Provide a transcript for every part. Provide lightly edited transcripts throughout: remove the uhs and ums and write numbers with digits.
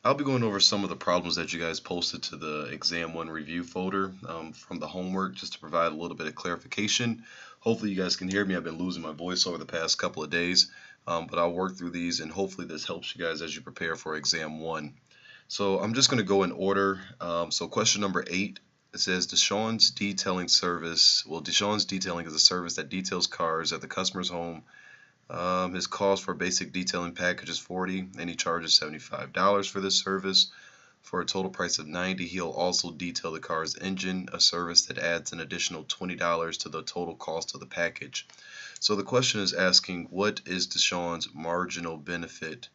I'll be going over some of the problems that you guys posted to the exam 1 review folder from the homework, just to provide a little bit of clarification. Hopefully you guys can hear me. I've been losing my voice over the past couple of days, but I'll work through these, and hopefully this helps you guys as you prepare for exam 1. So I'm just going to go in order. So question number 8, it says Deshawn's detailing service. Well, Deshawn's detailing is a service that details cars at the customer's home. His cost for a basic detailing package is $40, and he charges $75 for this service. For a total price of $90, he'll also detail the car's engine, a service that adds an additional $20 to the total cost of the package. So the question is asking, what is Deshawn's marginal benefit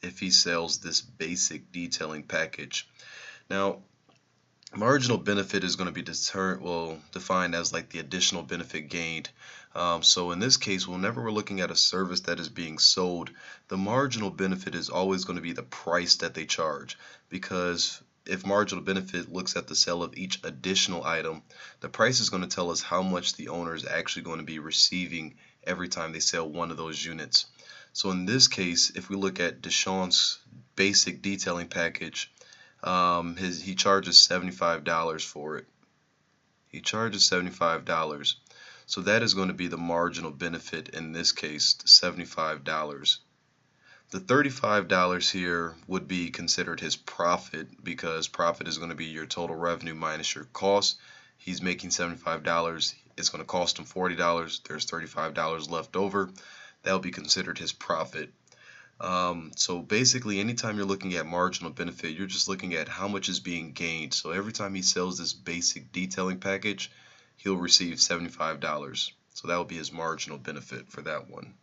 if he sells this basic detailing package? Now, marginal benefit is going to be defined as like the additional benefit gained. So in this case, whenever we're looking at a service that is being sold, the marginal benefit is always going to be the price that they charge, because if marginal benefit looks at the sale of each additional item, the price is going to tell us how much the owner is actually going to be receiving every time they sell one of those units. So in this case, if we look at Deshawn's basic detailing package, he charges $75 for it. He charges $75. So that is going to be the marginal benefit in this case, $75. The $35 here would be considered his profit, because profit is going to be your total revenue minus your cost. He's making $75. It's going to cost him $40. There's $35 left over. That will be considered his profit. So basically, anytime you're looking at marginal benefit, you're just looking at how much is being gained. So every time he sells this basic detailing package, he'll receive $75. So that will be his marginal benefit for that one.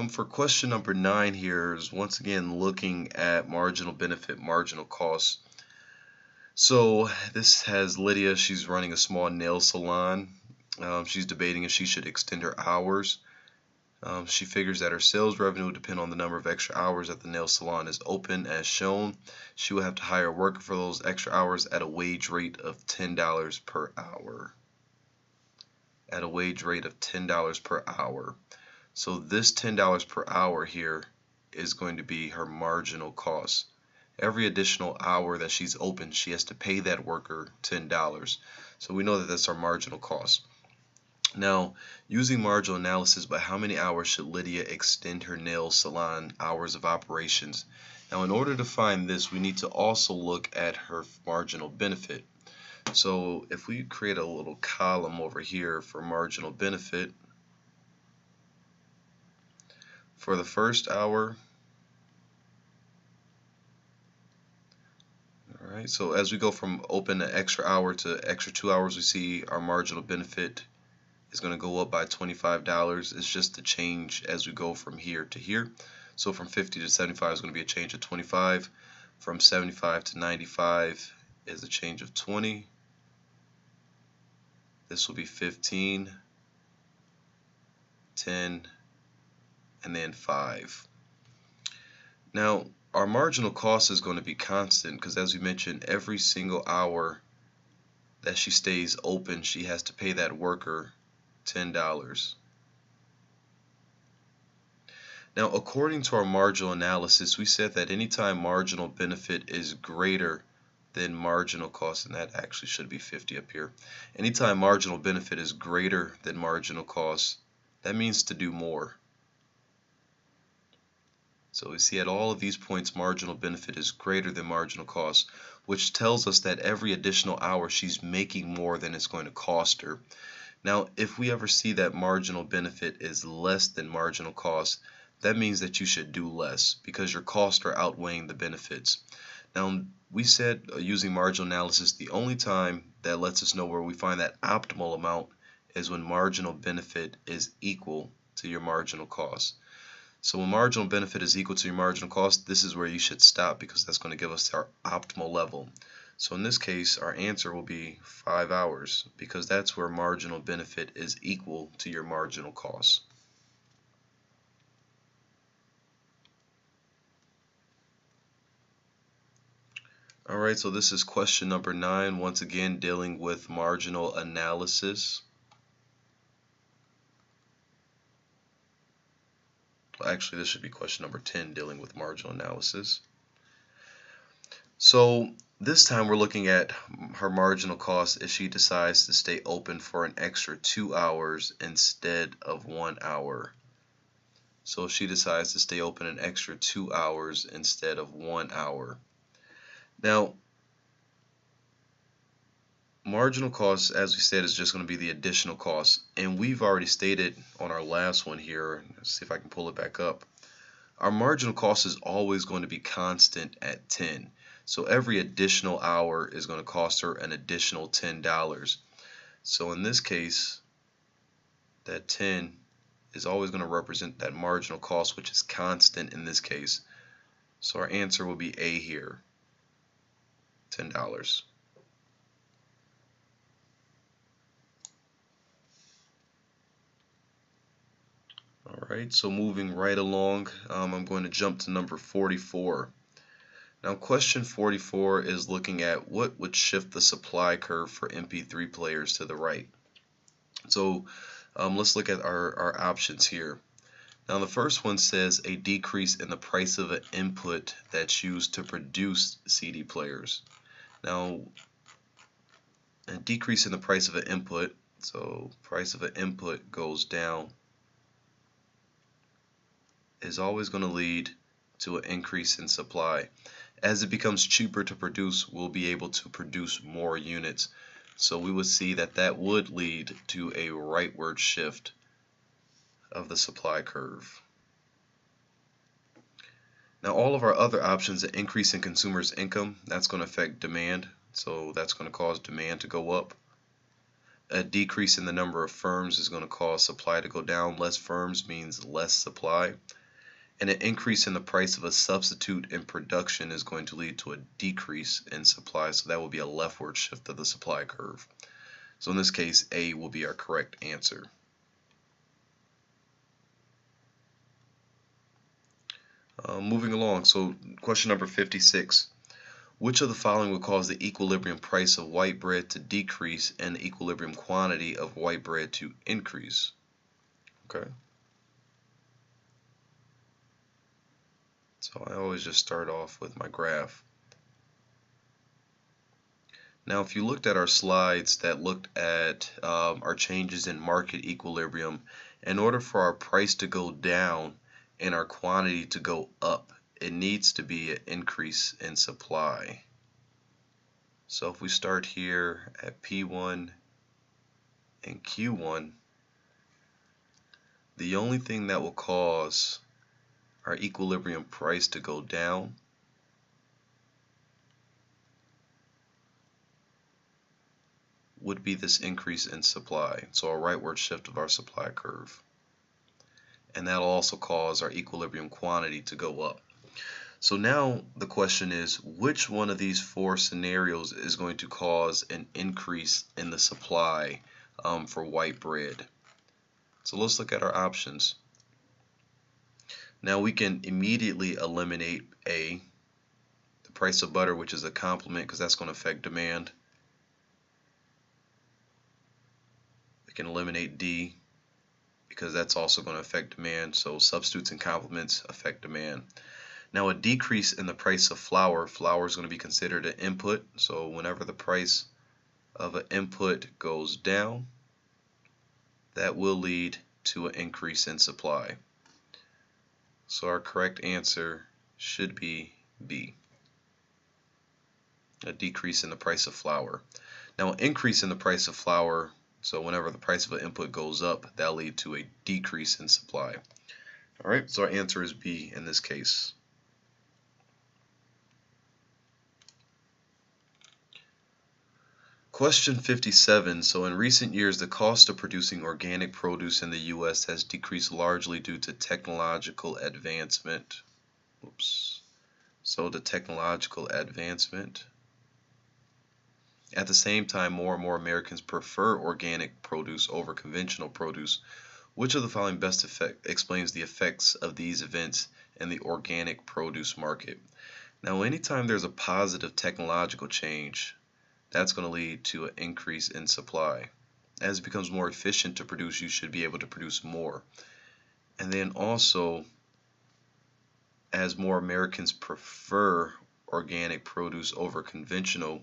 For question number 9 here is once again looking at marginal benefit, marginal cost. So this has Lydia. She's running a small nail salon. She's debating if she should extend her hours. She figures that her sales revenue will depend on the number of extra hours that the nail salon is open as shown. She will have to hire a worker for those extra hours at a wage rate of $10 per hour. At a wage rate of $10 per hour. So this $10 per hour here is going to be her marginal cost. Every additional hour that she's open, she has to pay that worker $10. So we know that that's our marginal cost. Now, using marginal analysis, by how many hours should Lydia extend her nail salon hours of operations? Now, in order to find this, we need to also look at her marginal benefit. So if we create a little column over here for marginal benefit, for the first hour, all right, so as we go from open to extra hour to extra 2 hours, we see our marginal benefit is going to go up by $25. It's just the change as we go from here to here. So from 50 to 75 is going to be a change of 25. From 75 to 95 is a change of 20. This will be 15, 10, and then 5. Now, our marginal cost is going to be constant because, as we mentioned, every single hour that she stays open, she has to pay that worker $10. Now, according to our marginal analysis, we said that anytime marginal benefit is greater than marginal cost, and that actually should be 50 up here. Anytime marginal benefit is greater than marginal cost, that means to do more. So we see at all of these points marginal benefit is greater than marginal cost, which tells us that every additional hour she's making more than it's going to cost her. Now, if we ever see that marginal benefit is less than marginal cost, that means that you should do less because your costs are outweighing the benefits. Now, we said using marginal analysis, the only time that lets us know where we find that optimal amount is when marginal benefit is equal to your marginal cost. So when marginal benefit is equal to your marginal cost, this is where you should stop because that's going to give us our optimal level. So in this case, our answer will be 5 hours because that's where marginal benefit is equal to your marginal cost. Alright, so this is question number 9, once again dealing with marginal analysis. Actually, this should be question number 10, dealing with marginal analysis. So this time we're looking at her marginal cost if she decides to stay open for an extra 2 hours instead of 1 hour. So if she decides to stay open an extra 2 hours instead of 1 hour. Now, marginal cost, as we said, is just going to be the additional cost. And we've already stated on our last one here, let's see if I can pull it back up. Our marginal cost is always going to be constant at 10. So every additional hour is going to cost her an additional $10. So in this case, that 10 is always going to represent that marginal cost, which is constant in this case. So our answer will be A here, $10. Alright, so moving right along, I'm going to jump to number 44. Now question 44 is looking at what would shift the supply curve for MP3 players to the right. So let's look at our options here. Now the first one says a decrease in the price of an input that's used to produce CD players. Now a decrease in the price of an input, so price of an input goes down, is always going to lead to an increase in supply. As it becomes cheaper to produce, we'll be able to produce more units. So we would see that that would lead to a rightward shift of the supply curve. Now all of our other options, an increase in consumers' income, that's going to affect demand. So that's going to cause demand to go up. A decrease in the number of firms is going to cause supply to go down. Less firms means less supply. And an increase in the price of a substitute in production is going to lead to a decrease in supply, so that will be a leftward shift of the supply curve. So in this case, A will be our correct answer. Moving along, so question number 56. Which of the following would cause the equilibrium price of white bread to decrease and the equilibrium quantity of white bread to increase? Okay. So I always just start off with my graph. Now if you looked at our slides that looked at our changes in market equilibrium, in order for our price to go down and our quantity to go up, it needs to be an increase in supply. So if we start here at P1 and Q1, the only thing that will cause our equilibrium price to go down would be this increase in supply, so a rightward shift of our supply curve. And that'll also cause our equilibrium quantity to go up. So now the question is, which one of these four scenarios is going to cause an increase in the supply for white bread? So let's look at our options. Now we can immediately eliminate A, the price of butter, which is a complement because that's going to affect demand. We can eliminate D because that's also going to affect demand. So substitutes and complements affect demand. Now a decrease in the price of flour, flour is going to be considered an input. So whenever the price of an input goes down, that will lead to an increase in supply. So our correct answer should be B, a decrease in the price of flour. Now an increase in the price of flour, so whenever the price of an input goes up, that'll lead to a decrease in supply. Alright, so our answer is B in this case. Question 57. So in recent years, the cost of producing organic produce in the U.S. has decreased largely due to technological advancement. So the technological advancement. At the same time, more and more Americans prefer organic produce over conventional produce. Which of the following best explains the effects of these events in the organic produce market? Now, anytime there's a positive technological change, that's going to lead to an increase in supply. As it becomes more efficient to produce, you should be able to produce more. And then also, as more Americans prefer organic produce over conventional,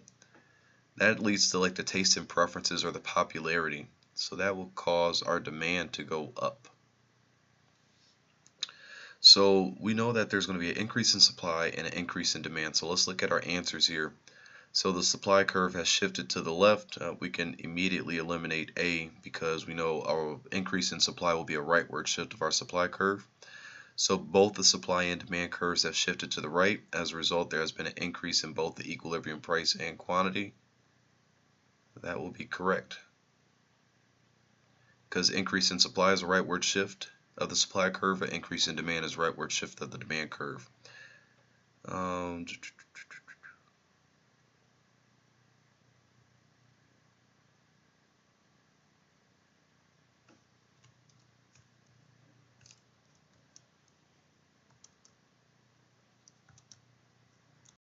that leads to like the taste and preferences or the popularity. So that will cause our demand to go up. So we know that there's going to be an increase in supply and an increase in demand. So let's look at our answers here. So the supply curve has shifted to the left. We can immediately eliminate A because we know our increase in supply will be a rightward shift of our supply curve. So both the supply and demand curves have shifted to the right. As a result, there has been an increase in both the equilibrium price and quantity. That will be correct, because increase in supply is a rightward shift of the supply curve, an increase in demand is rightward shift of the demand curve.